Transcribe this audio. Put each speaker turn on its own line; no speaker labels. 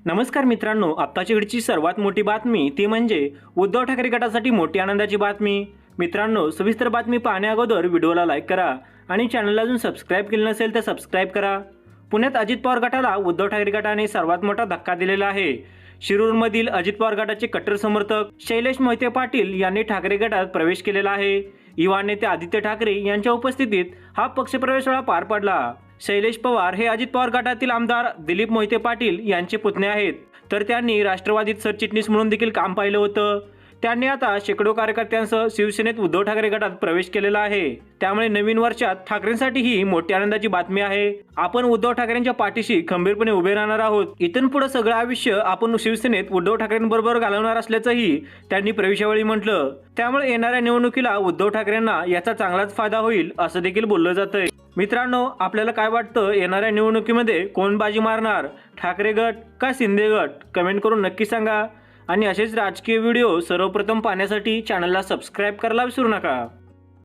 नमस्कार मित्रांनो, आत्ताची घडीची सर्वात मोठी बातमी ती म्हणजे उद्धव ठाकरे गटासाठी मोठी आनंदाची बातमी। मित्रांनो, सविस्तर बातमी पाहण्या अगोदर व्हिडिओला लाईक करा आणि चॅनलला अजून सबस्क्राईब केले नसेल तर सबस्क्राईब करा। पुण्यात अजित पवार गटाला उद्धव ठाकरे गटाने सर्वात मोठा धक्का दिलेला आहे। शिरूरमधील अजित पवार गटाचे कट्टर समर्थक शैलेश मोहिते पाटील यांनी ठाकरे गटात प्रवेश केलेला आहे। युवा नेते आदित्य ठाकरे यांच्या उपस्थितीत हा पक्षप्रवेश सोहळा पार पडला। शैलेश पवार हे अजित पवार गटातील आमदार दिलीप मोहिते पाटील यांचे पुतणे आहेत, तर त्यांनी राष्ट्रवादीत सरचिटणीस म्हणून देखील काम पाहिलं होतं। त्यांनी आता शेकडो कार्यकर्त्यांसह शिवसेनेत उद्धव ठाकरे गटात प्रवेश केलेला आहे। त्यामुळे नवीन वर्षात ठाकरेंसाठी ही मोठी आनंदाची बातमी आहे। आपण उद्धव ठाकरेंच्या पाठीशी खंबीरपणे उभे राहणार आहोत। इथून पुढे सगळं आयुष्य आपण शिवसेनेत उद्धव ठाकरेंबरोबर घालवणार असल्याचंही त्यांनी प्रवेशावेळी म्हटलं। त्यामुळे येणाऱ्या निवडणुकीला उद्धव ठाकरेंना याचा चांगलाच फायदा होईल असं देखील बोललं जातंय। मित्रांनो, आपल्याला काय वाटतं, येणाऱ्या निवडणुकीमध्ये कोण बाजी मारणार, ठाकरे गट का शिंदे गट? कमेंट करून नक्की सांगा आणि असेच राजकीय व्हिडिओ सर्वप्रथम पाहण्यासाठी चॅनलला सबस्क्राईब करायला विसरू नका।